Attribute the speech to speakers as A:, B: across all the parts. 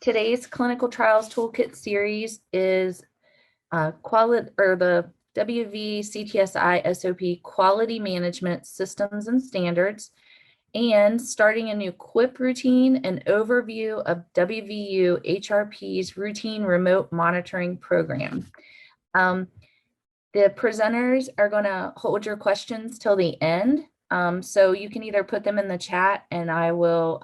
A: Today's clinical trials toolkit series is the WVCTSI SOP Quality Management Systems and Standards, and starting a new QIP routine and overview of WVU HRP's routine remote monitoring program. The presenters are going to hold your questions till the end. So you can either put them in the chat and I will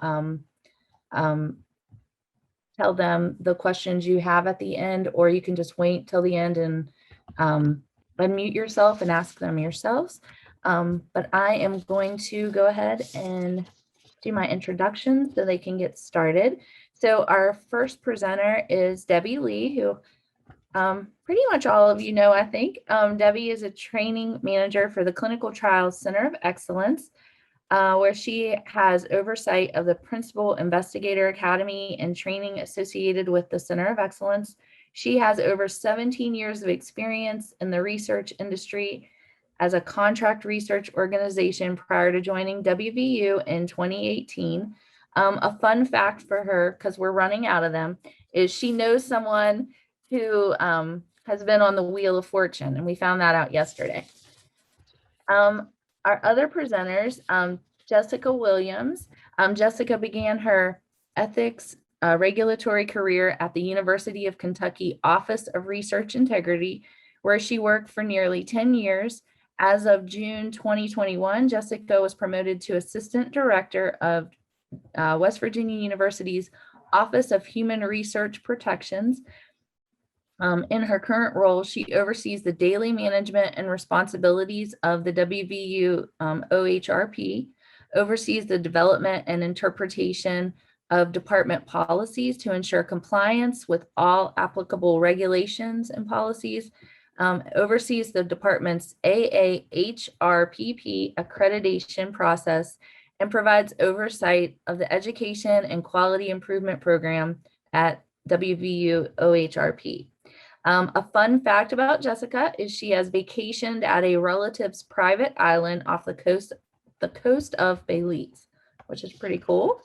A: tell them the questions you have at the end, or you can just wait till the end and unmute yourself and ask them yourselves. But I am going to go ahead and do my introduction so they can get started. So our first presenter is Debbie Lee, who pretty much all of you know, I think. Debbie is a training manager for the Clinical Trials Center of Excellence, where she has oversight of the Principal Investigator Academy and training associated with the Center of Excellence. She has over 17 years of experience in the research industry as a contract research organization prior to joining WVU in 2018. A fun fact for her, because we're running out of them, is she knows someone who has been on the Wheel of Fortune, and we found that out yesterday. Our other presenters, Jessica Williams. Jessica began her ethics regulatory career at the University of Kentucky Office of Research Integrity, where she worked for nearly 10 years. As of June 2021, Jessica was promoted to Assistant Director of West Virginia University's Office of Human Research Protections. In her current role, she oversees the daily management and responsibilities of the WVU OHRP, oversees the development and interpretation of department policies to ensure compliance with all applicable regulations and policies, oversees the department's AAHRPP accreditation process, and provides oversight of the education and quality improvement program at WVU OHRP. A fun fact about Jessica is she has vacationed at a relative's private island off the coast of Belize, which is pretty cool.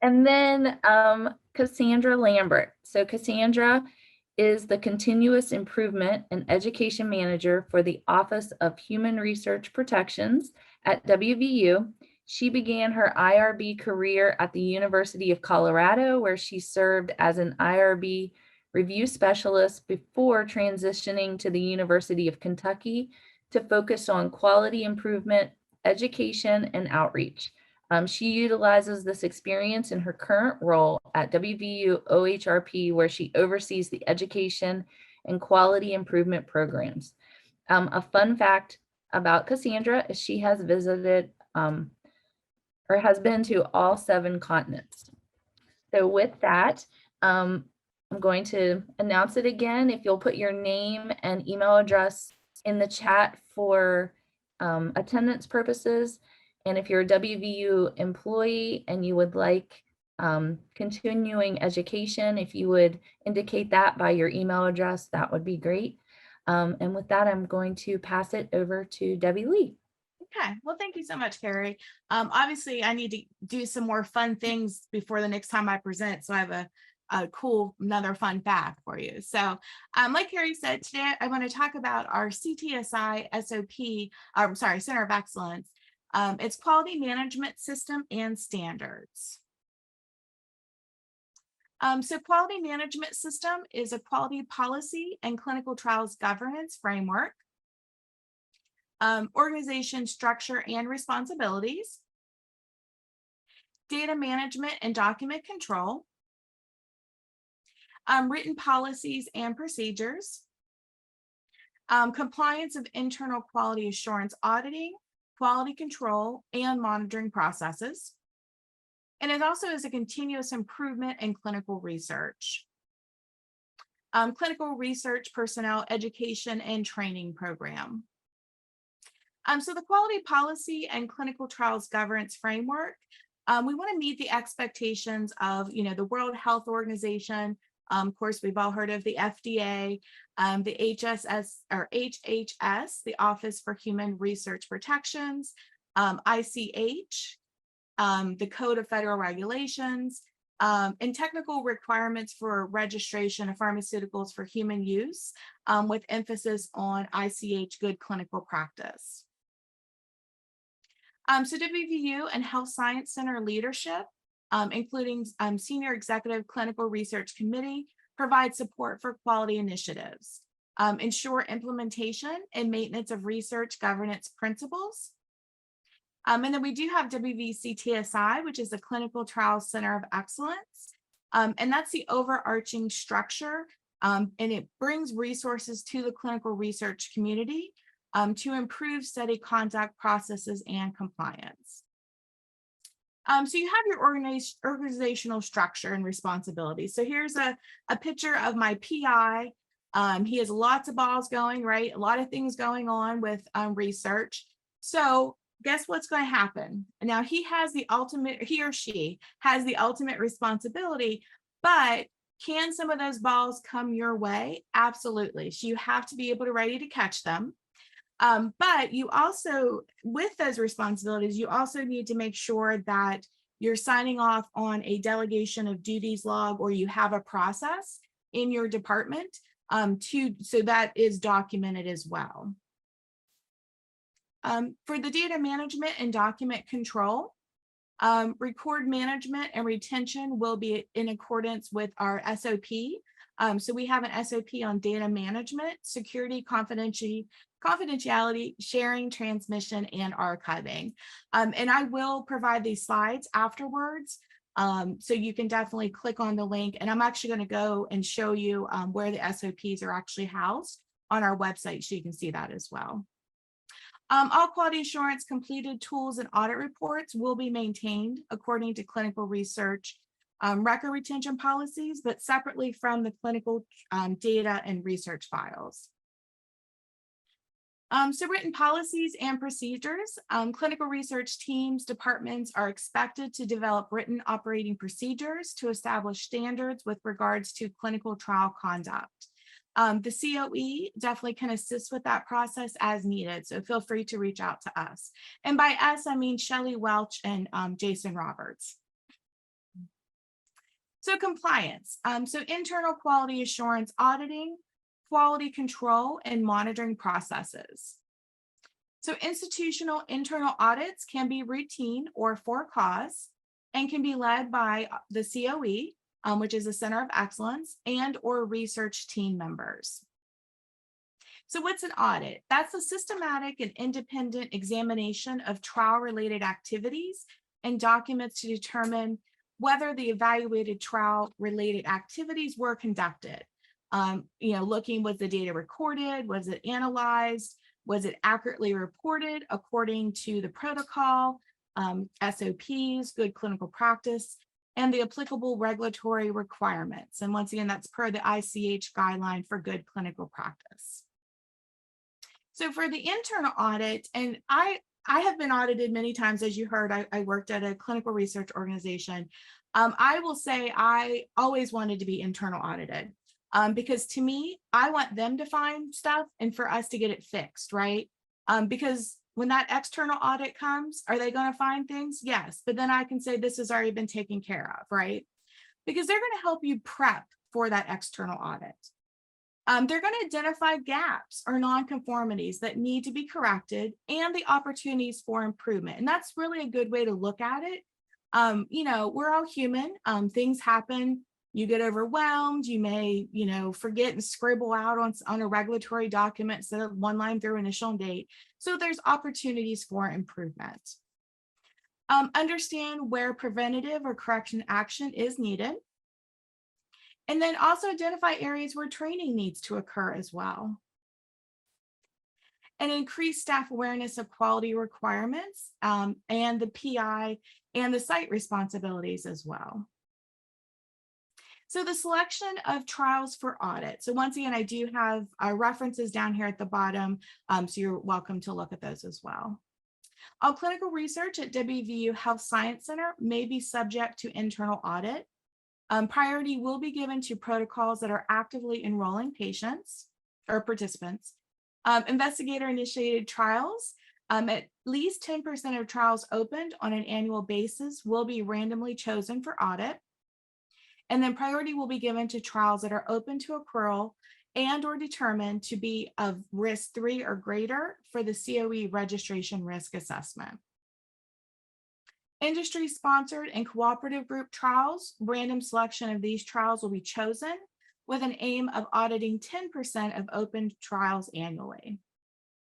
A: And then Cassandra Lambert. So Cassandra is the Continuous Improvement and Education Manager for the Office of Human Research Protections at WVU. She began her IRB career at the University of Colorado, where she served as an IRB review specialist before transitioning to the University of Kentucky to focus on quality improvement, education, and outreach. She utilizes this experience in her current role at WVU OHRP, where she oversees the education and quality improvement programs. A fun fact about Cassandra is she has visited or has been to all 7 continents. So with that, I'm going to announce it again. If you'll put your name and email address in the chat for attendance purposes. And if you're a WVU employee and you would like continuing education, if you would indicate that by your email address, that would be great. And with that, I'm going to pass it over to Debbie Lee.
B: Okay, well, thank you so much, Carrie. Obviously, I need to do some more fun things before the next time I present. So I have another fun fact for you. So like Carrie said, today I want to talk about our CTSI SOP, Center of Excellence. It's Quality Management System and Standards. So Quality Management System is a quality policy and clinical trials governance framework. Organization structure and responsibilities, data management and document control, written policies and procedures, compliance of internal quality assurance auditing, quality control, and monitoring processes. And it also is a continuous improvement in clinical research. Clinical research personnel education and training program. So the quality policy and clinical trials governance framework, we want to meet the expectations of, the World Health Organization. Of course, we've all heard of the FDA, the HHS, the Office for Human Research Protections, ICH, the Code of Federal Regulations, and technical requirements for registration of pharmaceuticals for human use, with emphasis on ICH good clinical practice. So WVU and Health Science Center leadership, including Senior Executive Clinical Research Committee, provide support for quality initiatives, ensure implementation and maintenance of research governance principles. And then we do have WVCTSI, which is the Clinical Trials Center of Excellence. And that's the overarching structure, and it brings resources to the clinical research community to improve study conduct processes and compliance. So you have your organizational structure and responsibilities. So here's a picture of my PI. He has lots of balls going, right? A lot of things going on with research. So guess what's going to happen? Now he or she has the ultimate responsibility, but can some of those balls come your way? Absolutely. So you have to be able to ready to catch them. But you also, with those responsibilities, you also need to make sure that you're signing off on a delegation of duties log, or you have a process in your department so that is documented as well. For the data management and document control, record management and retention will be in accordance with our SOP. So we have an SOP on data management, security, confidentiality, sharing, transmission, and archiving. And I will provide these slides afterwards. So you can definitely click on the link, and I'm actually going to go and show you where the SOPs are actually housed on our website, so you can see that as well. All quality assurance completed tools and audit reports will be maintained according to clinical research record retention policies, but separately from the clinical data and research files. So written policies and procedures, clinical research teams, departments are expected to develop written operating procedures to establish standards with regards to clinical trial conduct. The COE definitely can assist with that process as needed, so feel free to reach out to us. And by us, I mean Shelley Welch and Jason Roberts. So compliance, so internal quality assurance auditing, quality control, and monitoring processes. So institutional internal audits can be routine or for cause and can be led by the COE, which is a Center of Excellence, and or research team members. So what's an audit? That's a systematic and independent examination of trial-related activities and documents to determine whether the evaluated trial-related activities were conducted. Looking, was the data recorded? Was it analyzed? Was it accurately reported according to the protocol, SOPs, good clinical practice, and the applicable regulatory requirements? And once again, that's per the ICH guideline for good clinical practice. So for the internal audit, and I have been audited many times, as you heard. I worked at a clinical research organization. I will say I always wanted to be internal audited. Because to me, I want them to find stuff and for us to get it fixed, right? Because when that external audit comes, are they going to find things? Yes, but then I can say this has already been taken care of, right? Because they're going to help you prep for that external audit. They're going to identify gaps or nonconformities that need to be corrected and the opportunities for improvement. And that's really a good way to look at it. We're all human. Things happen. You get overwhelmed. You may, forget and scribble out on a regulatory document instead of one line through initial and date. So there's opportunities for improvement. Understand where preventative or correction action is needed. And then also identify areas where training needs to occur as well. And increase staff awareness of quality requirements and the PI and the site responsibilities as well. So the selection of trials for audit. So once again, I do have references down here at the bottom, so you're welcome to look at those as well. All clinical research at WVU Health Science Center may be subject to internal audit. Priority will be given to protocols that are actively enrolling patients or participants. Investigator-initiated trials, at least 10% of trials opened on an annual basis will be randomly chosen for audit. And then priority will be given to trials that are open to accrual and or determined to be of risk 3 or greater for the COE registration risk assessment. Industry-sponsored and cooperative group trials, random selection of these trials will be chosen with an aim of auditing 10% of open trials annually.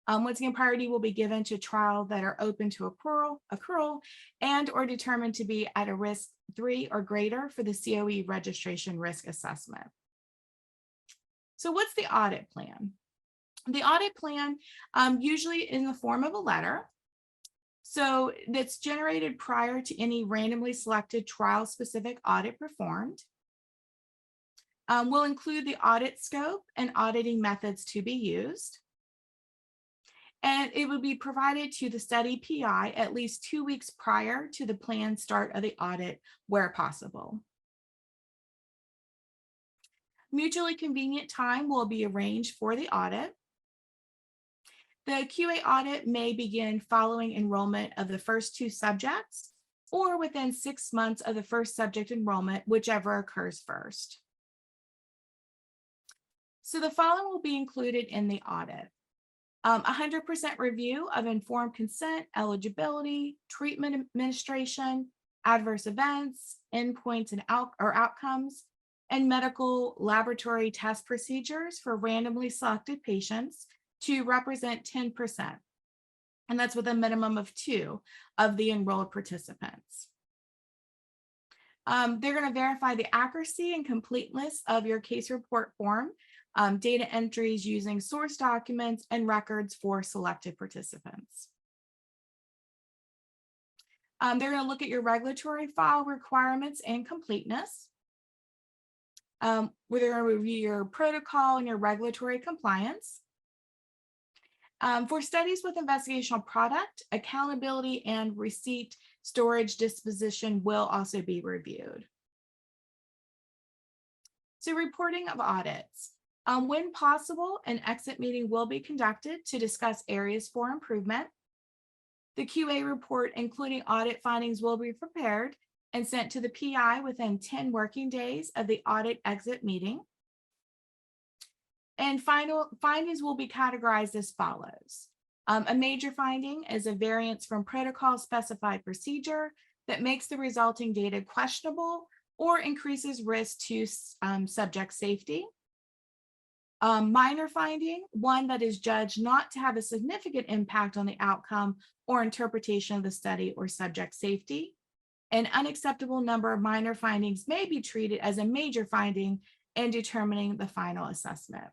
B: Once again, priority will be given to trials that are open to accrual and or determined to be at a risk 3 or greater for the COE registration risk assessment. So what's the audit plan? The audit plan usually in the form of a letter. So that's generated prior to any randomly selected trial-specific audit performed. Will include the audit scope and auditing methods to be used. And it will be provided to the study PI at least 2 weeks prior to the planned start of the audit where possible. Mutually convenient time will be arranged for the audit. The QA audit may begin following enrollment of the first 2 subjects or within 6 months of the first subject enrollment, whichever occurs first. So the following will be included in the audit. 100% review of informed consent, eligibility, treatment administration, adverse events, endpoints and outcomes, and medical laboratory test procedures for randomly selected patients to represent 10%. And that's with a minimum of 2 of the enrolled participants. They're going to verify the accuracy and completeness of your case report form, data entries using source documents and records for selected participants. They're going to look at your regulatory file requirements and completeness. Where they're going to review your protocol and your regulatory compliance. For studies with investigational product, accountability and receipt storage disposition will also be reviewed. So reporting of audits. When possible, an exit meeting will be conducted to discuss areas for improvement. The QA report, including audit findings, will be prepared and sent to the PI within 10 working days of the audit exit meeting. And final findings will be categorized as follows. A major finding is a variance from protocol specified procedure that makes the resulting data questionable or increases risk to subject safety. Minor finding, one that is judged not to have a significant impact on the outcome or interpretation of the study or subject safety. An unacceptable number of minor findings may be treated as a major finding in determining the final assessment.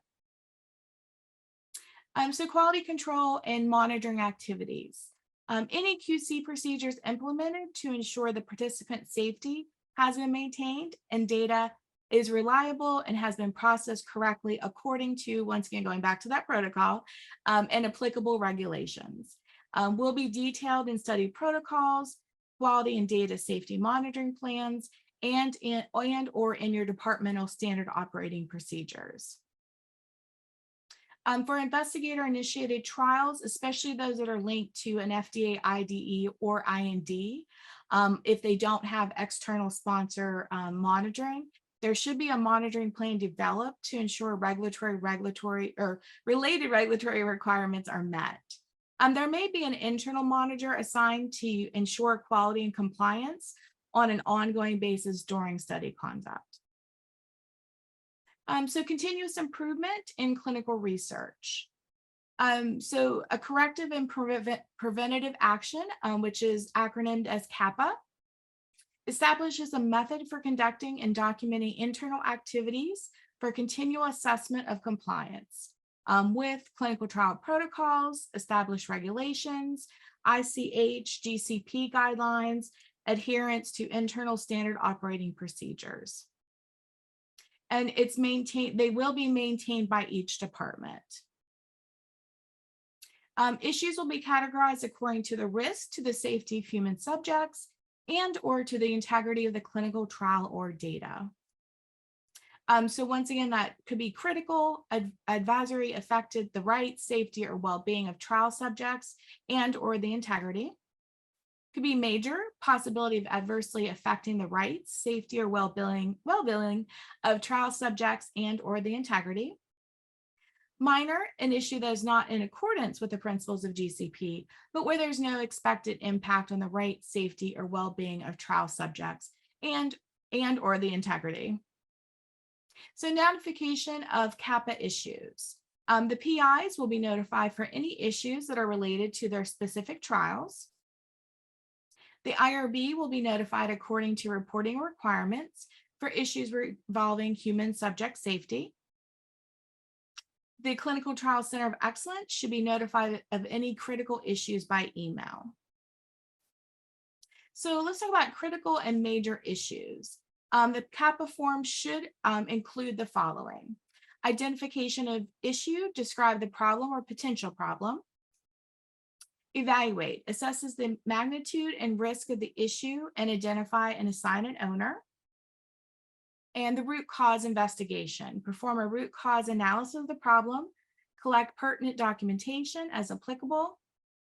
B: So quality control and monitoring activities. Any QC procedures implemented to ensure the participant safety has been maintained and data is reliable and has been processed correctly according to, once again, going back to that protocol, and applicable regulations. Will be detailed in study protocols, quality and data safety monitoring plans, and or in your departmental standard operating procedures. For investigator-initiated trials, especially those that are linked to an FDA IDE or IND, if they don't have external sponsor monitoring, there should be a monitoring plan developed to ensure regulatory or related regulatory requirements are met. There may be an internal monitor assigned to ensure quality and compliance on an ongoing basis during study conduct. So continuous improvement in clinical research. So a corrective and preventative action, which is acronymed as CAPA, establishes a method for conducting and documenting internal activities for continual assessment of compliance with clinical trial protocols, established regulations, ICH, GCP guidelines, adherence to internal standard operating procedures. And it's maintained, they will be maintained by each department. Issues will be categorized according to the risk to the safety of human subjects and or to the integrity of the clinical trial or data. So once again, that could be critical, advisory, affected the rights, safety, or well-being of trial subjects and or the integrity. Could be major, possibility of adversely affecting the rights, safety, or well-being of trial subjects and or the integrity. Minor, an issue that is not in accordance with the principles of GCP, but where there's no expected impact on the rights, safety, or well-being of trial subjects and or the integrity. So notification of CAPA issues. The PIs will be notified for any issues that are related to their specific trials. The IRB will be notified according to reporting requirements for issues involving human subject safety. The Clinical Trial Center of Excellence should be notified of any critical issues by email. So let's talk about critical and major issues. The CAPA form should include the following: identification of issue, describe the problem or potential problem. Evaluate, assesses the magnitude and risk of the issue and identify and assign an owner. And the root cause investigation, perform a root cause analysis of the problem, collect pertinent documentation as applicable,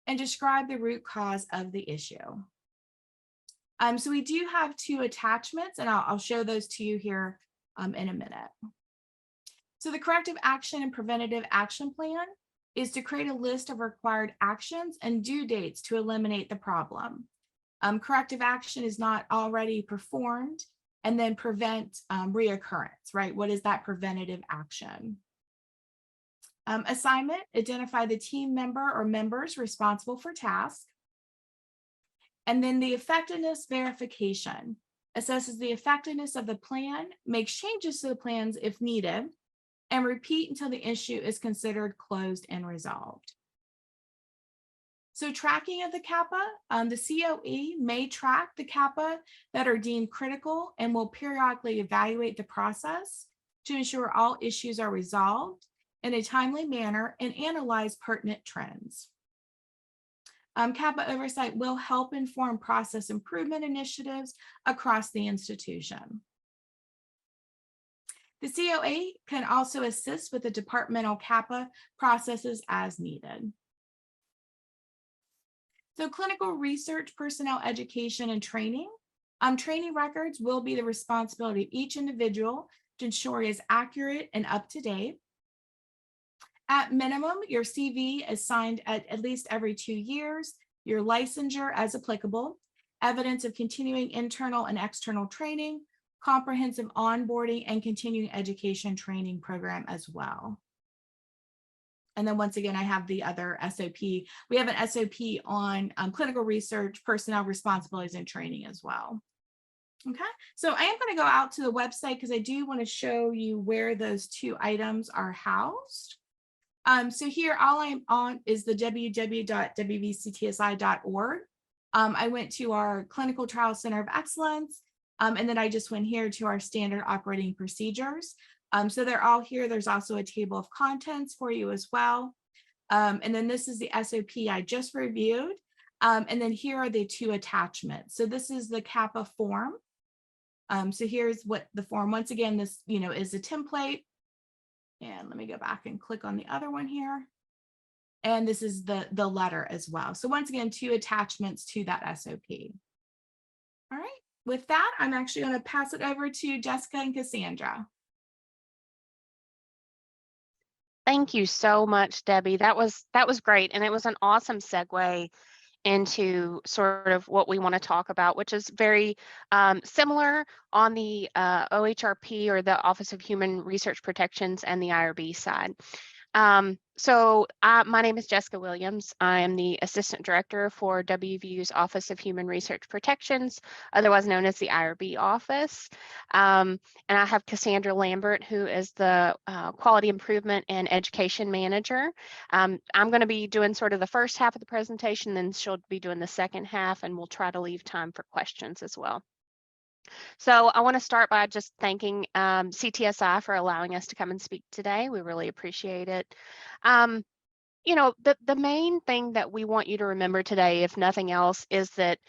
B: and describe the root cause of the issue. So we do have 2 attachments, and I'll show those to you here in a minute. So the corrective action and preventative action plan is to create a list of required actions and due dates to eliminate the problem. Corrective action is not already performed, and then prevent reoccurrence, right? What is that preventative action? Assignment, identify the team member or members responsible for task. And then the effectiveness verification assesses the effectiveness of the plan, makes changes to the plans if needed, and repeat until the issue is considered closed and resolved. So tracking of the CAPA, the COE may track the CAPA that are deemed critical and will periodically evaluate the process to ensure all issues are resolved in a timely manner and analyze pertinent trends. CAPA oversight will help inform process improvement initiatives across the institution. The COA can also assist with the departmental CAPA processes as needed. So clinical research, personnel education, and training. Training records will be the responsibility of each individual to ensure it is accurate and up to date. At minimum, your CV is signed at least every 2 years, your licensure as applicable, evidence of continuing internal and external training, comprehensive onboarding, and continuing education training program as well. And then once again, I have the other SOP. We have an SOP on clinical research, personnel responsibilities, and training as well. Okay, so I am going to go out to the website because I do want to show you where those 2 items are housed. So here, all I'm on is the www.wvctsi.org. I went to our Clinical Trial Center of Excellence, and then I just went here to our standard operating procedures. So they're all here. There's also a table of contents for you as well. And then this is the SOP I just reviewed. And then here are the 2 attachments. So this is the CAPA form. So here's what the form, once again, this, is a template. And let me go back and click on the other one here. And this is the letter as well. So once again, 2 attachments to that SOP. All right, with that, I'm actually going to pass it over to Jessica and Cassandra.
C: Thank you so much, Debbie. That was great. And it was an awesome segue into sort of what we want to talk about, which is very similar on the OHRP, or the Office of Human Research Protections, and the IRB side. So my name is Jessica Williams. I am the Assistant Director for WVU's Office of Human Research Protections, otherwise known as the IRB office. And I have Cassandra Lambert, who is the Quality Improvement and Education Manager. I'm going to be doing sort of the first half of the presentation, then she'll be doing the second half, and we'll try to leave time for questions as well. So I want to start by just thanking CTSI for allowing us to come and speak today. We really appreciate it. The main thing that we want you to remember today, if nothing else, is that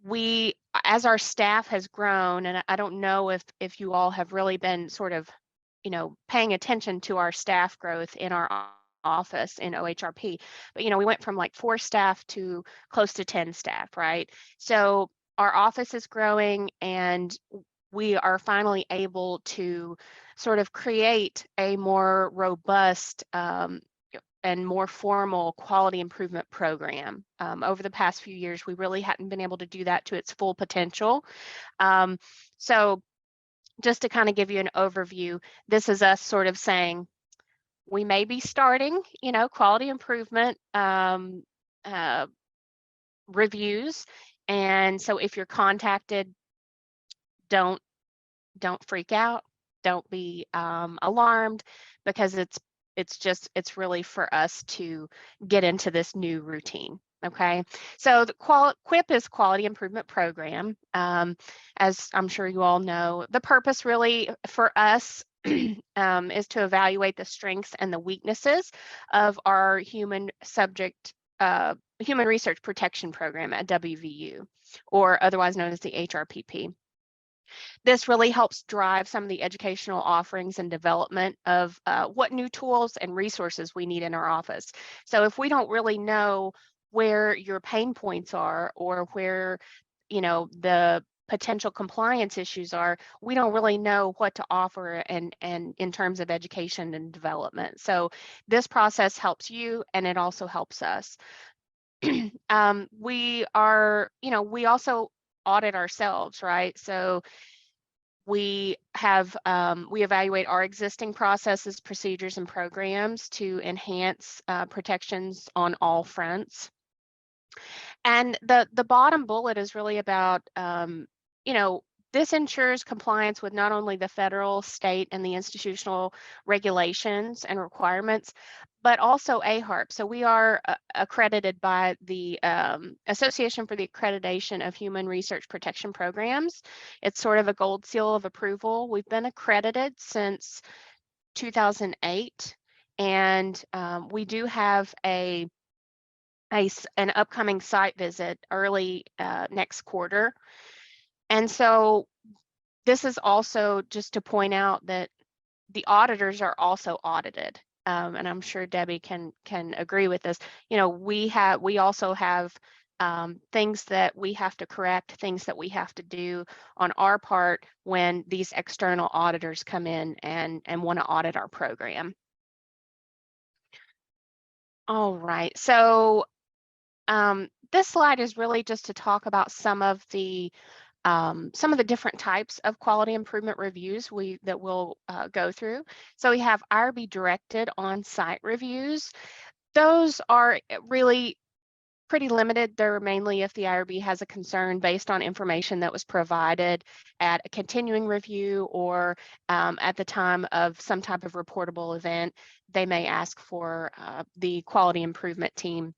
C: we, as our staff has grown, and I don't know if you all have really been sort of, paying attention to our staff growth in our office in OHRP. But, we went from like 4 staff to close to 10 staff, right? So our office is growing, and we are finally able to sort of create a more robust and more formal quality improvement program. Over the past few years, we really hadn't been able to do that to its full potential. So just to kind of give you an overview, this is us sort of saying, we may be starting, quality improvement reviews. And so if you're contacted, don't freak out. Don't be alarmed, because it's really for us to get into this new routine. Okay, so the QIP is Quality Improvement Program. As I'm sure you all know, the purpose really for us is to evaluate the strengths and the weaknesses of our human research protection program at WVU, or otherwise known as the HRPP. This really helps drive some of the educational offerings and development of what new tools and resources we need in our office. So if we don't really know where your pain points are, or where the potential compliance issues are, we don't really know what to offer and in terms of education and development. So this process helps you, and it also helps us. We also audit ourselves, right? So we evaluate our existing processes, procedures, and programs to enhance protections on all fronts. And the bottom bullet is really about, this ensures compliance with not only the federal, state, and the institutional regulations and requirements, but also AHRP. So we are accredited by the Association for the Accreditation of Human Research Protection Programs. It's sort of a gold seal of approval. We've been accredited since 2008, and we do have an upcoming site visit early next quarter. And so this is also just to point out that the auditors are also audited. And I'm sure Debbie can agree with this. We also have things that we have to correct, things that we have to do on our part when these external auditors come in and want to audit our program. All right, so this slide is really just to talk about some of the different types of quality improvement reviews that we'll go through. So we have IRB directed on-site reviews. Those are really pretty limited. They're mainly if the IRB has a concern based on information that was provided at a continuing review, or at the time of some type of reportable event. They may ask for the quality improvement team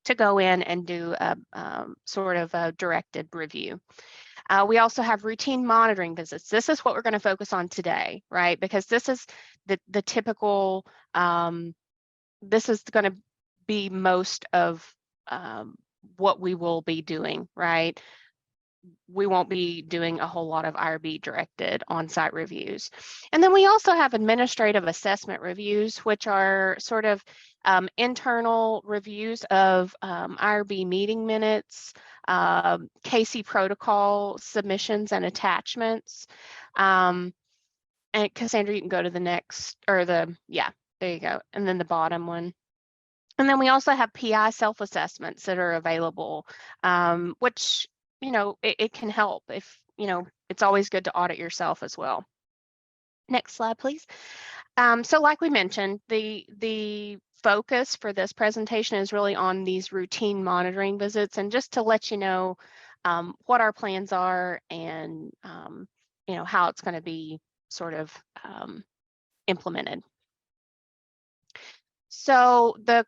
C: to go in and do a sort of a directed review. We also have routine monitoring visits. This is what we're going to focus on today, right? Because this is the typical, this is going to be most of what we will be doing, right? We won't be doing a whole lot of IRB directed on-site reviews. And then we also have administrative assessment reviews, which are sort of internal reviews of IRB meeting minutes, KC protocol submissions and attachments. And Cassandra, you can go to the next, or there you go. And then the bottom one. And then we also have PI self-assessments that are available, which, it can help if, it's always good to audit yourself as well. Next slide, please. So like we mentioned, the focus for this presentation is really on these routine monitoring visits, and just to let you know what our plans are and, how it's going to be sort of implemented. So the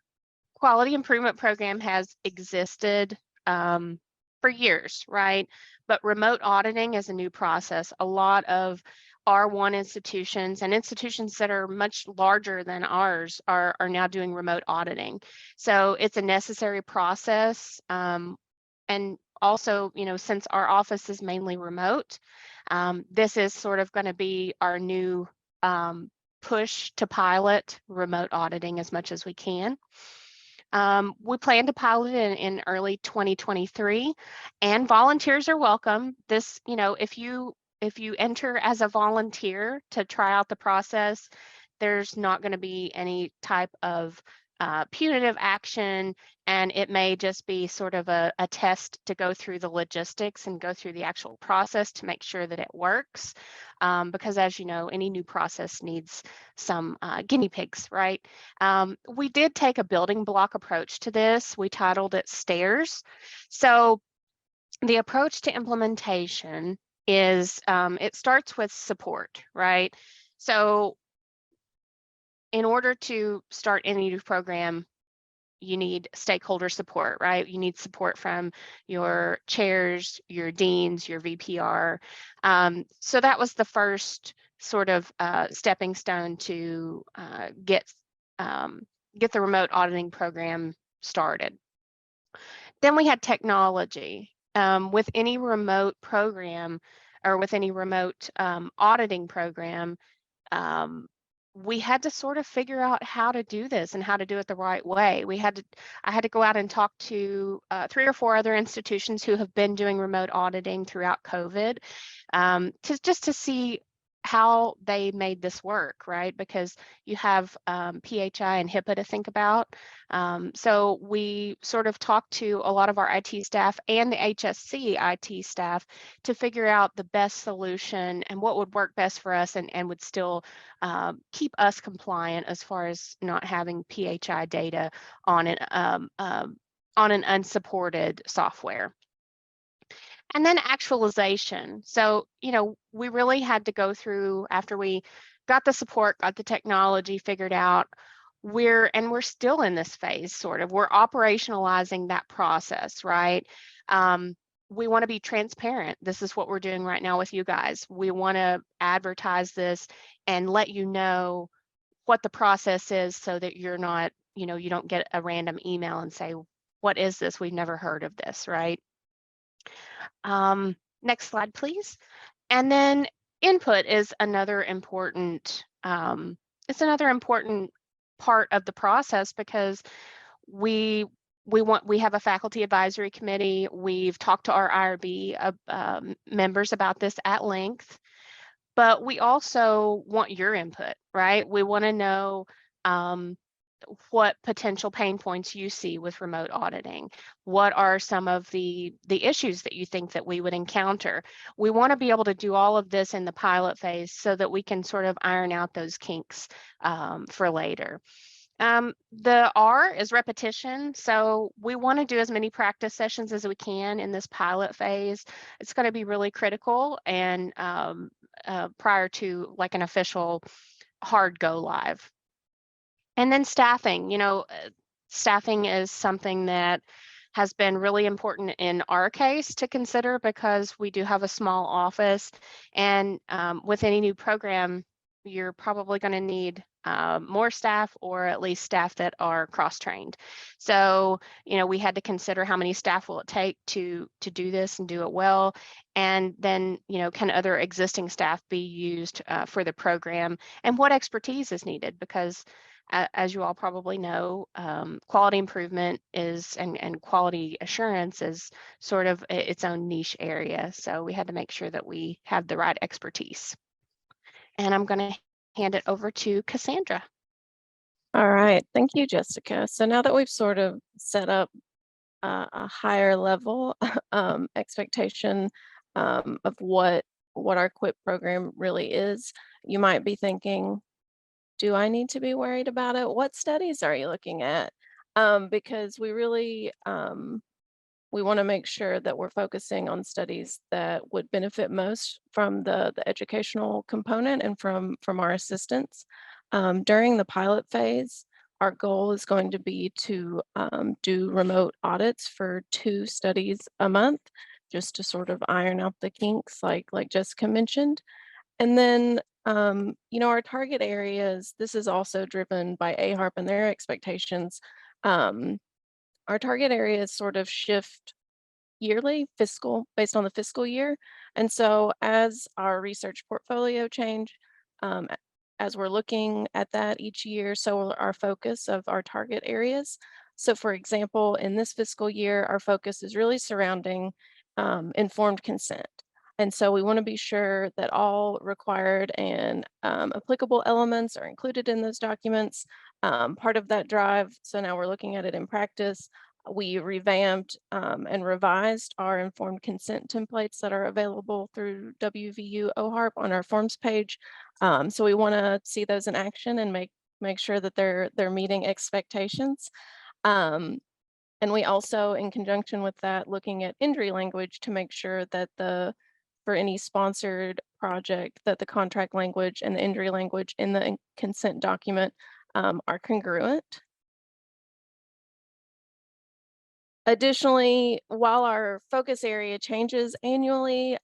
C: quality improvement program has existed for years, right? But remote auditing is a new process. A lot of R1 institutions and institutions that are much larger than ours are now doing remote auditing. So it's a necessary process. And also, since our office is mainly remote, this is sort of going to be our new push to pilot remote auditing as much as we can. We plan to pilot in early 2023, and volunteers are welcome. This, if you enter as a volunteer to try out the process, there's not going to be any type of punitive action, and it may just be sort of a test to go through the logistics and go through the actual process to make sure that it works. Because as you know, any new process needs some guinea pigs, right? We did take a building block approach to this. We titled it Stairs. So the approach to implementation is it starts with support, right? So in order to start any new program, you need stakeholder support, right? You need support from your chairs, your deans, your VPR. So that was the first sort of stepping stone to get the remote auditing program started. Then we had technology. With any remote program or with any remote auditing program, we had to sort of figure out how to do this and how to do it the right way. I had to go out and talk to 3 or 4 other institutions who have been doing remote auditing throughout COVID, to see how they made this work, right? Because you have PHI and HIPAA to think about. So we sort of talked to a lot of our IT staff and the HSC IT staff to figure out the best solution and what would work best for us and would still keep us compliant as far as not having PHI data on an unsupported software. And then actualization. So, we really had to go through, after we got the support, got the technology figured out, we're still in this phase, sort of. We're operationalizing that process, right? We want to be transparent. This is what we're doing right now with you guys. We want to advertise this and let you know what the process is so that you're not, you don't get a random email and say, what is this? We've never heard of this, right? Next slide, please. And then input is another important, it's another important part of the process, because we have a faculty advisory committee. We've talked to our IRB members about this at length, but we also want your input, right? We want to know what potential pain points you see with remote auditing. What are some of the issues that you think that we would encounter? We want to be able to do all of this in the pilot phase so that we can sort of iron out those kinks for later. The R is repetition. So we want to do as many practice sessions as we can in this pilot phase. It's going to be really critical, and prior to like an official hard go live. And then staffing, staffing is something that has been really important in our case to consider, because we do have a small office, and with any new program, you're probably going to need more staff, or at least staff that are cross-trained. So, we had to consider how many staff will it take to do this and do it well. And then, can other existing staff be used for the program, and what expertise is needed? Because as you all probably know, quality improvement is and quality assurance is sort of its own niche area. So we had to make sure that we have the right expertise. And I'm going to hand it over to Cassandra.
D: All right, thank you, Jessica. So now that we've sort of set up a higher level expectation of what our QIP program really is, you might be thinking, do I need to be worried about it? What studies are you looking at? Because we really we want to make sure that we're focusing on studies that would benefit most from the educational component and from our assistants. During the pilot phase, our goal is going to be to do remote audits for 2 studies a month, just to sort of iron out the kinks, like Jessica mentioned. And then, our target areas, this is also driven by AHARP and their expectations. Our target areas sort of shift yearly, based on the fiscal year. And so as our research portfolio change, as we're looking at that each year, so will our focus of our target areas. So for example, in this fiscal year, our focus is really surrounding informed consent. And so we want to be sure that all required and applicable elements are included in those documents. Part of that drive, so now we're looking at it in practice, we revamped and revised our informed consent templates that are available through WVU OHARP on our forms page. So we want to see those in action and make sure that they're meeting expectations. And we also, in conjunction with that, looking at injury language to make sure that for any sponsored project, that the contract language and the injury language in the consent document are congruent. Additionally, while our focus area changes annually,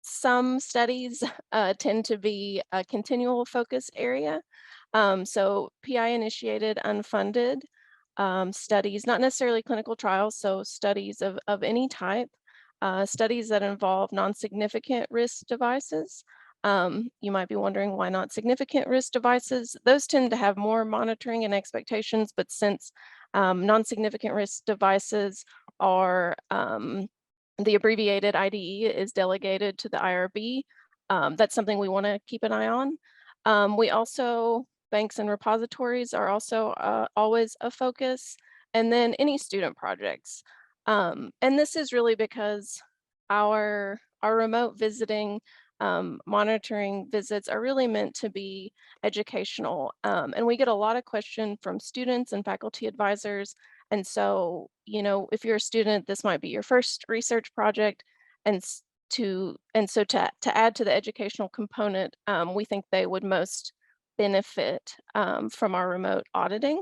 D: some studies tend to be a continual focus area. So PI initiated unfunded studies, not necessarily clinical trials, so studies of any type, studies that involve non-significant risk devices. You might be wondering why not significant risk devices. Those tend to have more monitoring and expectations, but since non-significant risk devices are, the abbreviated IDE is delegated to the IRB, that's something we want to keep an eye on. We also, banks and repositories are also always a focus, and then any student projects. And this is really because our remote visiting monitoring visits are really meant to be educational. And we get a lot of questions from students and faculty advisors. And so, you know, if you're a student, this might be your first research project. And so to add to the educational component, we think they would most benefit from our remote auditing.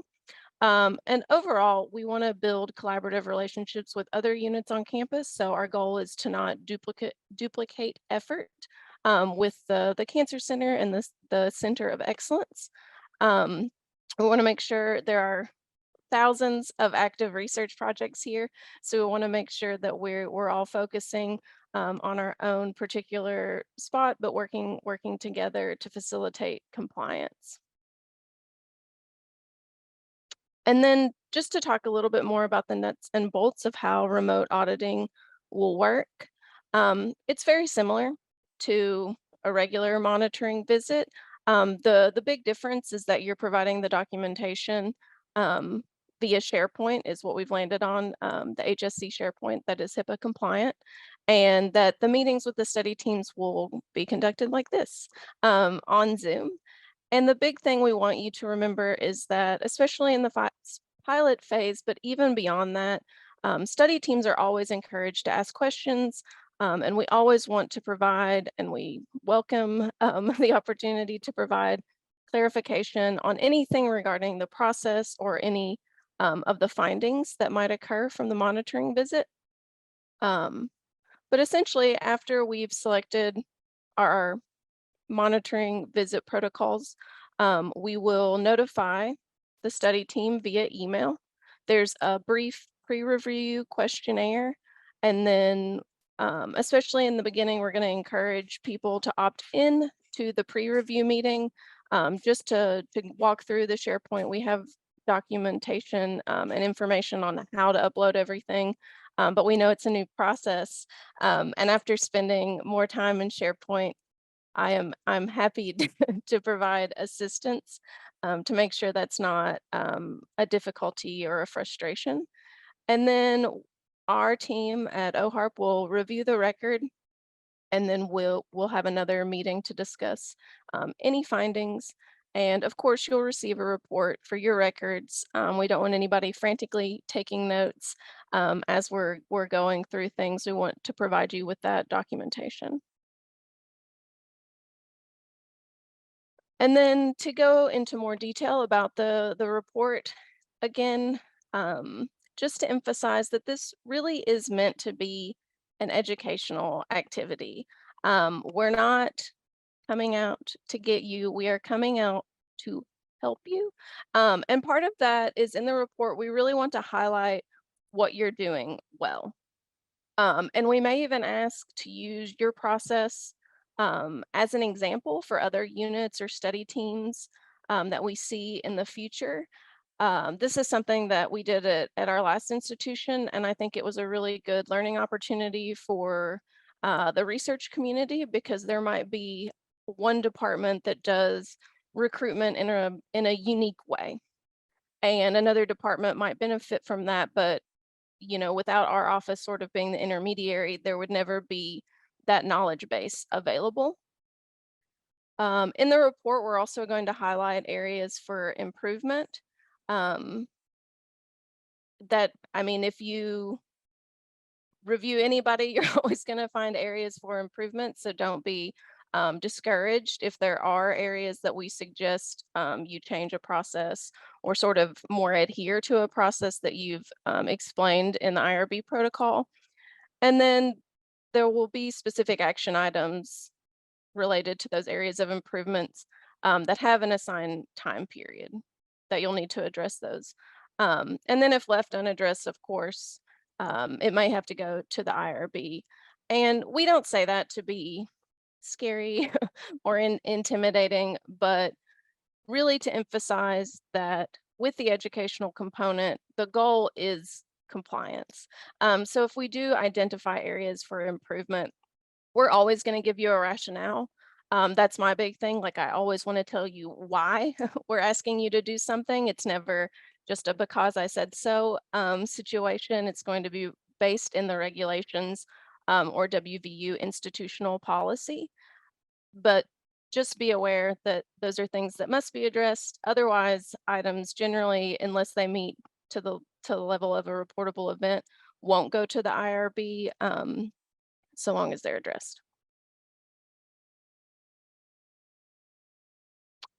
D: And overall, we want to build collaborative relationships with other units on campus. So our goal is to not duplicate effort with the Cancer Center and the Center of Excellence. We want to make sure there are thousands of active research projects here. So we want to make sure that we're all focusing on our own particular spot, but working together to facilitate compliance. And then just to talk a little bit more about the nuts and bolts of how remote auditing will work. It's very similar to a regular monitoring visit. The big difference is that you're providing the documentation via SharePoint is what we've landed on, the HSC SharePoint that is HIPAA compliant, and that the meetings with the study teams will be conducted like this on Zoom. And the big thing we want you to remember is that, especially in the pilot phase, but even beyond that, study teams are always encouraged to ask questions, and we always want to provide, and we welcome the opportunity to provide clarification on anything regarding the process or any of the findings that might occur from the monitoring visit. But essentially, after we've selected our monitoring visit protocols, we will notify the study team via email. There's a brief pre-review questionnaire, and then especially in the beginning, we're going to encourage people to opt in to the pre-review meeting just to walk through the SharePoint. We have documentation and information on how to upload everything, but we know it's a new process. And after spending more time in SharePoint, I'm happy to provide assistance to make sure that's not a difficulty or a frustration. And then our team at OHARP will review the record, and then we'll have another meeting to discuss any findings. And of course, you'll receive a report for your records. We don't want anybody frantically taking notes as we're going through things. We want to provide you with that documentation. And then to go into more detail about the report, again, just to emphasize that this really is meant to be an educational activity. We're not coming out to get you, we are coming out to help you. And part of that is in the report, we really want to highlight what you're doing well. And we may even ask to use your process as an example for other units or study teams that we see in the future. This is something that we did at our last institution, and I think it was a really good learning opportunity for the research community, because there might be one department that does recruitment in a unique way, and another department might benefit from that, but without our office sort of being the intermediary, there would never be that knowledge base available. In the report, we're also going to highlight areas for improvement. If you review anybody, you're always going to find areas for improvement. So don't be discouraged if there are areas that we suggest you change a process or sort of more adhere to a process that you've explained in the IRB protocol. And then there will be specific action items related to those areas of improvements that have an assigned time period that you'll need to address those. And then if left unaddressed, of course, it might have to go to the IRB. And we don't say that to be scary or intimidating, but really to emphasize that with the educational component, the goal is compliance. So if we do identify areas for improvement, we're always going to give you a rationale. That's my big thing. Like, I always want to tell you why we're asking you to do something. It's never just a because I said so situation. It's going to be based in the regulations or WVU institutional policy. But just be aware that those are things that must be addressed. Otherwise, items generally, unless they meet to the level of a reportable event, won't go to the IRB so long as they're addressed.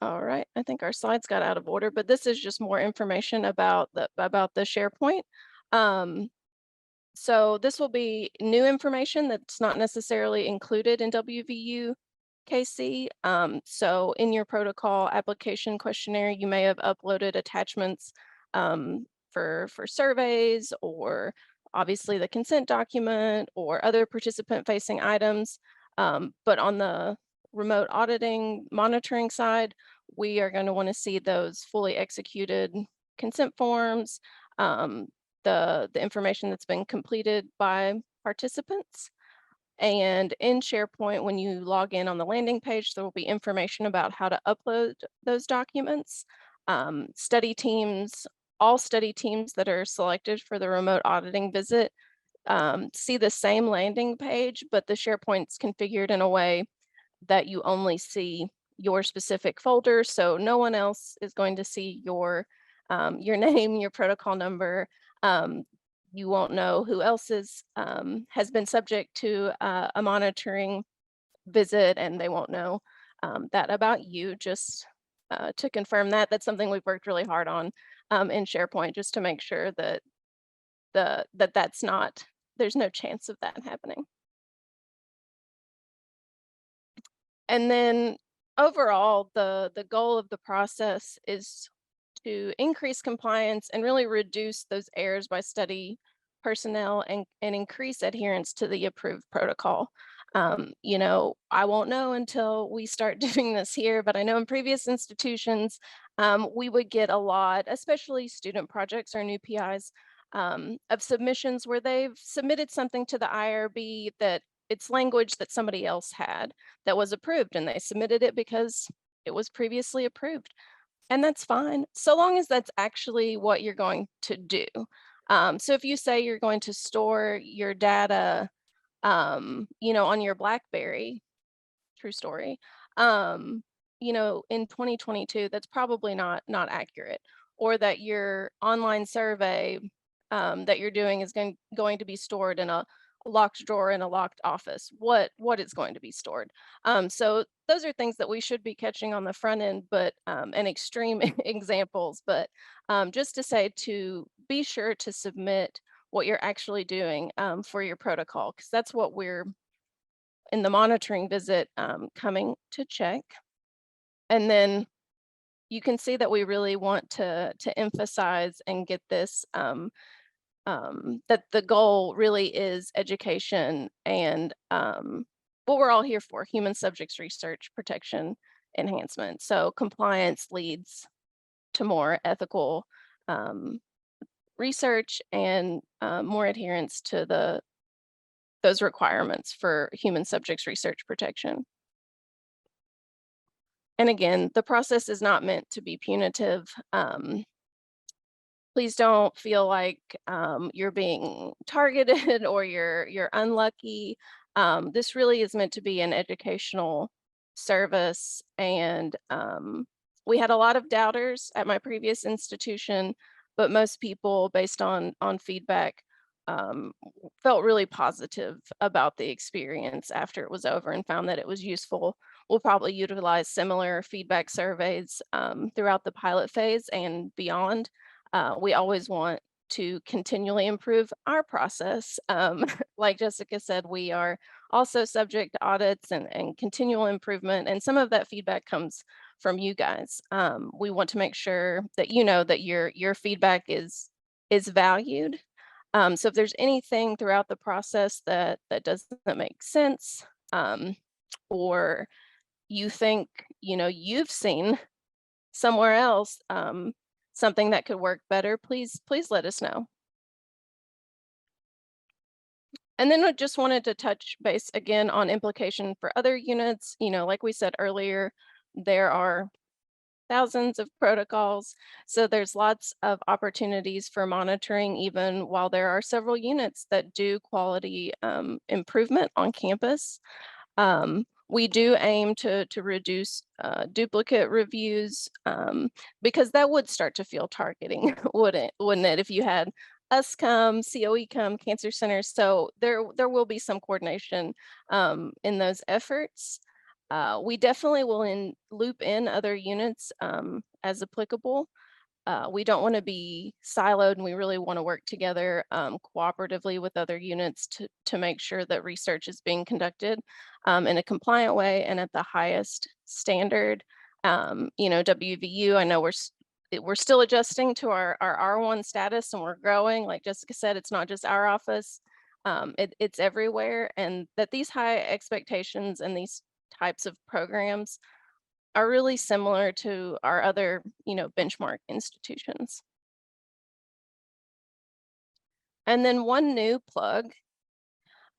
D: All right, I think our slides got out of order, but this is just more information about the SharePoint. So this will be new information that's not necessarily included in WVU KC. So in your protocol application questionnaire, you may have uploaded attachments for surveys, or obviously the consent document or other participant-facing items. But on the remote auditing monitoring side, we are going to want to see those fully executed consent forms, the information that's been completed by participants. And in SharePoint, when you log in on the landing page, there will be information about how to upload those documents. Study teams, all study teams that are selected for the remote auditing visit see the same landing page, but the SharePoint's configured in a way that you only see your specific folder. So no one else is going to see your name, your protocol number. You won't know who else has been subject to a monitoring visit, and they won't know that about you. Just to confirm that, that's something we've worked really hard on in SharePoint, just to make sure that that's not, there's no chance of that happening. And then overall, the goal of the process is to increase compliance and really reduce those errors by study personnel and increase adherence to the approved protocol. I won't know until we start doing this here, but I know in previous institutions, we would get a lot, especially student projects or new PIs, of submissions where they've submitted something to the IRB that it's language that somebody else had that was approved, and they submitted it because it was previously approved. And that's fine, so long as that's actually what you're going to do. So if you say you're going to store your data, on your BlackBerry, true story, in 2022, that's probably not accurate. Or that your online survey that you're doing is going to be stored in a locked drawer in a locked office. What is going to be stored? So those are things that we should be catching on the front end, but and extreme examples. But just to say, to be sure to submit what you're actually doing for your protocol, because that's what we're in the monitoring visit coming to check. And then you can see that we really want to emphasize and get this that the goal really is education and what we're all here for, human subjects research protection enhancement. So compliance leads to more ethical research and more adherence to those requirements for human subjects research protection. And again, the process is not meant to be punitive. Please don't feel like you're being targeted or you're unlucky. This really is meant to be an educational service. And we had a lot of doubters at my previous institution, but most people, based on feedback, felt really positive about the experience after it was over and found that it was useful. We'll probably utilize similar feedback surveys throughout the pilot phase and beyond. We always want to continually improve our process. Like Jessica said, we are also subject to audits and continual improvement. And some of that feedback comes from you guys. We want to make sure that you know that your feedback is valued. So if there's anything throughout the process that doesn't make sense, or you think, you've seen somewhere else something that could work better, please let us know. And then I just wanted to touch base again on implication for other units. Like we said earlier, there are thousands of protocols. So there's lots of opportunities for monitoring, even while there are several units that do quality improvement on campus. We do aim to reduce duplicate reviews because that would start to feel targeting, wouldn't it? If you had us come, COE come, cancer centers. So there will be some coordination in those efforts. We definitely will loop in other units as applicable. We don't want to be siloed, and we really want to work together cooperatively with other units to make sure that research is being conducted in a compliant way and at the highest standard. WVU, I know we're still adjusting to our R1 status, and we're growing. Like Jessica said, it's not just our office, it's everywhere, and that these high expectations and these types of programs are really similar to our other, benchmark institutions. And then one new plug,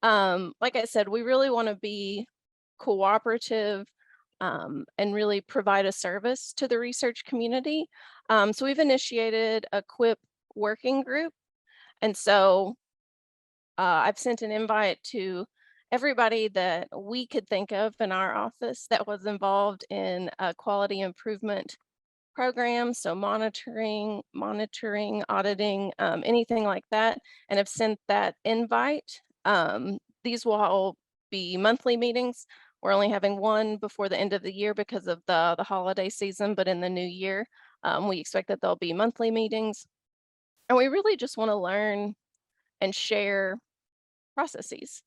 D: like I said, we really want to be cooperative and really provide a service to the research community. So we've initiated a QIP working group. And so I've sent an invite to everybody that we could think of in our office that was involved in a quality improvement program, so monitoring, auditing, anything like that, and have sent that invite. These will all be monthly meetings. We're only having one before the end of the year because of the holiday season, but in the new year, we expect that there'll be monthly meetings. And we really just want to learn and share processes.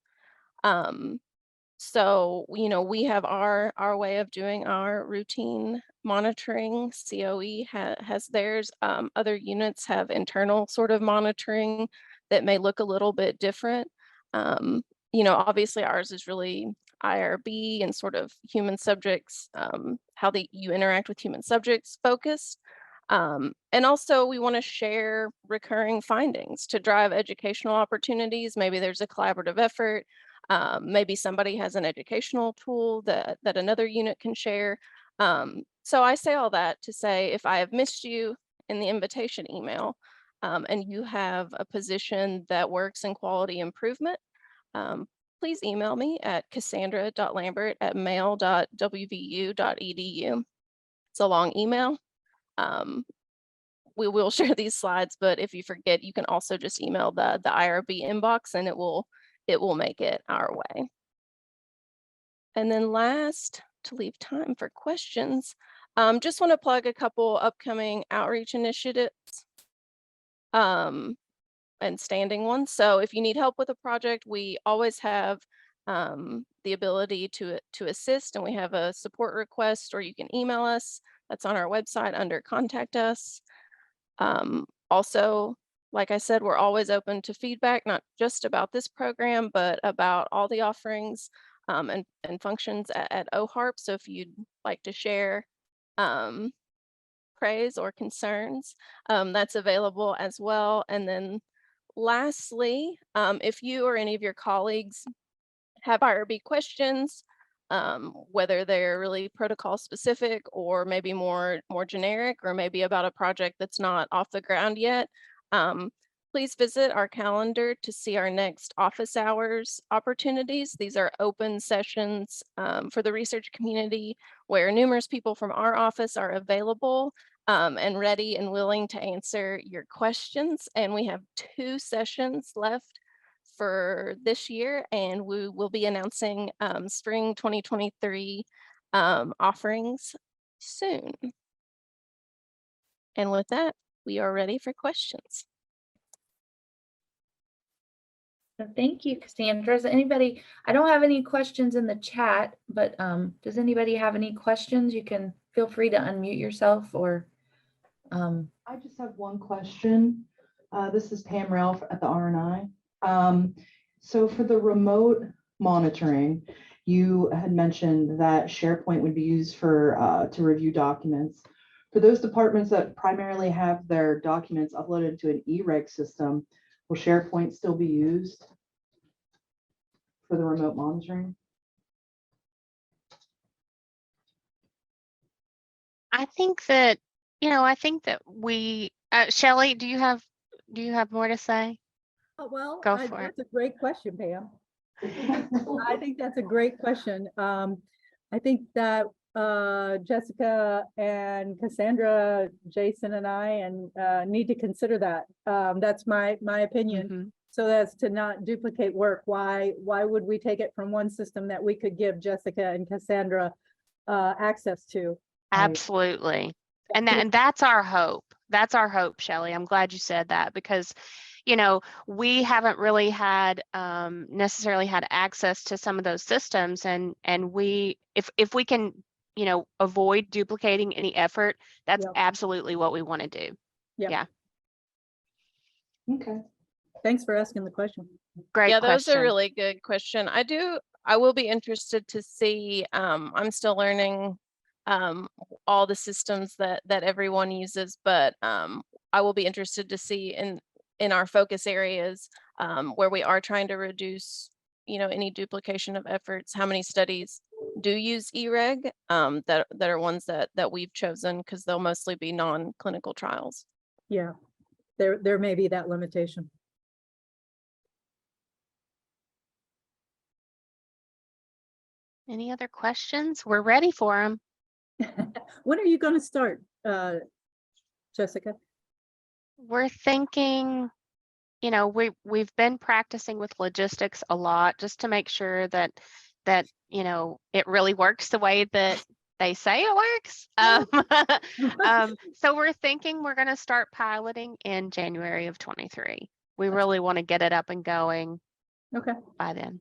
D: So, we have our way of doing our routine monitoring. COE has theirs. Other units have internal sort of monitoring that may look a little bit different. Obviously ours is really IRB and sort of human subjects, how you interact with human subjects focused. And also we want to share recurring findings to drive educational opportunities. Maybe there's a collaborative effort. Maybe somebody has an educational tool that another unit can share. So I say all that to say, if I have missed you in the invitation email and you have a position that works in quality improvement, please email me at cassandra.lambert@mail.wvu.edu. It's a long email. We will share these slides, but if you forget, you can also just email the IRB inbox and it will make it our way. And then last, to leave time for questions, just want to plug a couple upcoming outreach initiatives and standing ones. So if you need help with a project, we always have the ability to assist, and we have a support request, or you can email us. That's on our website under Contact Us. Also, like I said, we're always open to feedback, not just about this program, but about all the offerings. and functions at OHARP. So if you'd like to share praise or concerns, that's available as well. And then lastly, if you or any of your colleagues have IRB questions, whether they're really protocol specific or maybe more generic, or maybe about a project that's not off the ground yet, please visit our calendar to see our next office hours opportunities. These are open sessions for the research community where numerous people from our office are available and ready and willing to answer your questions. And we have 2 sessions left for this year, and we will be announcing spring 2023 offerings soon. And with that, we are ready for questions.
A: So thank you, Cassandra. Does anybody, I don't have any questions in the chat, but does anybody have any questions? You can feel free to unmute yourself or.
E: I just have one question. This is Pam Ralph at the RNI. So for the remote monitoring, you had mentioned that SharePoint would be used for to review documents. For those departments that primarily have their documents uploaded to an E-reg system, will SharePoint still be used for the remote monitoring?
C: I think that, I think that we, Shelley, do you have more to say?
F: Oh, well,
C: Go for it.
F: that's a great question, Pam. I think that's a great question. I think that Jessica and Cassandra, Jason and I need to consider that. That's my opinion.
C: Mhm.
F: So as to not duplicate work. Why would we take it from one system that we could give Jessica and Cassandra access to?
C: Absolutely. And that's our hope. That's our hope, Shelley. I'm glad you said that, because we haven't really had necessarily had access to some of those systems, and we, if we can avoid duplicating any effort, that's
F: Yep.
C: absolutely what we want to do.
F: Yep.
C: Yeah.
E: Okay.
F: Thanks for asking the question.
C: Great
D: Yeah, that was
C: question.
D: a really good question. I will be interested to see, I'm still learning all the systems that everyone uses, but I will be interested to see in our focus areas where we are trying to reduce, any duplication of efforts, how many studies do use E-reg that are ones that we've chosen, because they'll mostly be non-clinical trials.
F: Yeah, there may be that limitation.
C: Any other questions? We're ready for them.
F: When are you going to start, Jessica?
C: We're thinking, we've been practicing with logistics a lot, just to make sure that it really works the way that they say it works. So we're thinking we're going to start piloting in January of 23. We really want to get it up and going.
F: Okay.
C: By then.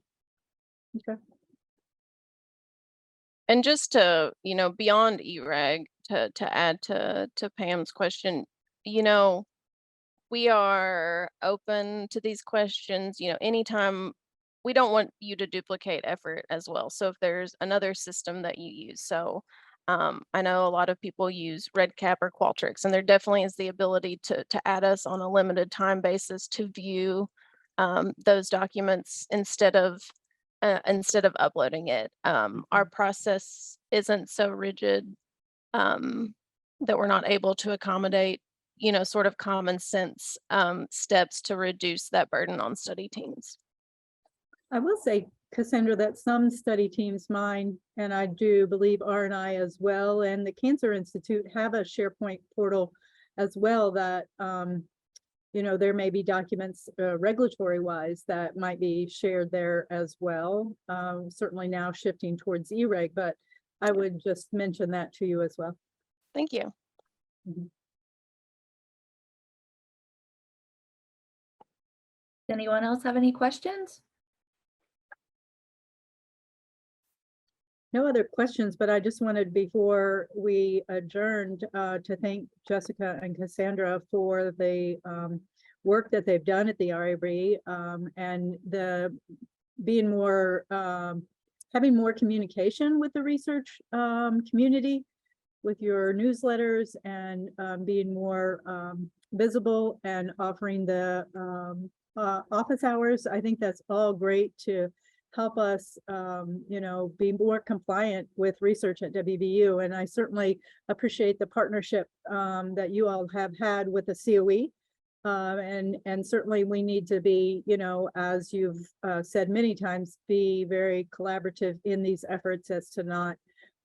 F: Okay.
D: And just to, beyond E-reg, to add to Pam's question, we are open to these questions, anytime. We don't want you to duplicate effort as well. So if there's another system that you use, so I know a lot of people use RedCap or Qualtrics, and there definitely is the ability to add us on a limited time basis to view those documents instead of uploading it. Our process isn't so rigid that we're not able to accommodate, sort of common sense steps to reduce that burden on study teams.
F: I will say, Cassandra, that some study teams, mine, and I do believe RNI as well, and the Cancer Institute have a SharePoint portal as well that, there may be documents regulatory wise that might be shared there as well. Certainly now shifting towards E-reg, but I would just mention that to you as well.
D: Thank you.
F: Mm-hmm.
A: Anyone else have any questions?
F: No other questions, but I just wanted, before we adjourned, to thank Jessica and Cassandra for the work that they've done at the RAB and the being more having more communication with the research community, with your newsletters, and being more visible and offering the office hours. I think that's all great to help us, be more compliant with research at WVU. And I certainly appreciate the partnership that you all have had with the COE. And certainly we need to be, as you've said many times, be very collaborative in these efforts as to not,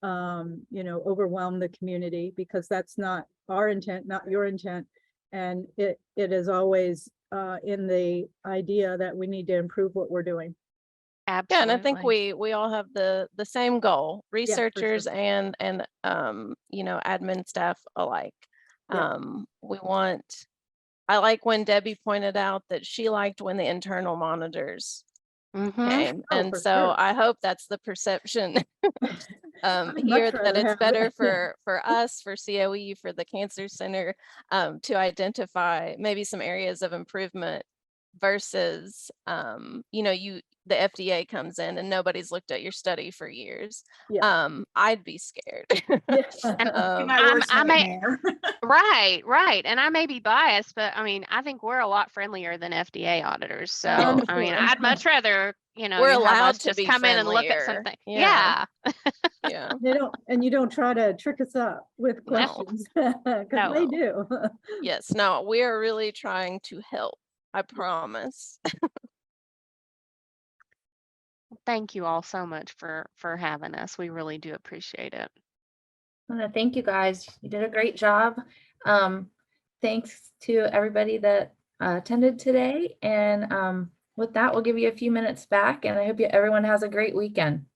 F: overwhelm the community, because that's not our intent, not your intent. And it is always in the idea that we need to improve what we're doing.
C: Absolutely.
D: Yeah, and I think we all have the same goal,
F: for sure.
D: researchers and admin staff alike.
F: Yeah.
D: I like when Debbie pointed out that she liked when the internal monitors
C: Mhm.
D: came.
F: Oh,
D: And
F: for
D: so
F: sure.
D: I hope that's the perception
F: I'd
D: here,
F: much
D: that
F: rather
D: it's
F: have
D: better
F: that.
D: for us, for COE, for the Cancer Center, to identify maybe some areas of improvement versus, the FDA comes in and nobody's looked at your study for years.
F: Yeah.
D: I'd be scared.
F: Yeah.
C: And
B: My worst
C: I may,
B: nightmare.
C: right. And I may be biased, but I mean, I think we're a lot friendlier than FDA auditors. So,
F: I'm
C: I mean,
F: sure.
C: I'd much rather,
D: We're
C: you have
D: allowed
C: us
D: to
C: just
D: be
C: come in and look at
D: friendlier.
C: something.
D: Yeah.
C: Yeah.
D: Yeah.
F: You don't try to trick us up with
D: No.
F: questions, because they
C: No.
F: do.
D: Yes. No, we are really trying to help. I promise.
C: Thank you all so much for having us. We really do appreciate it.
A: I want to thank you guys. You did a great job. Thanks to everybody that attended today. And with that, we'll give you a few minutes back, and I hope everyone has a great weekend.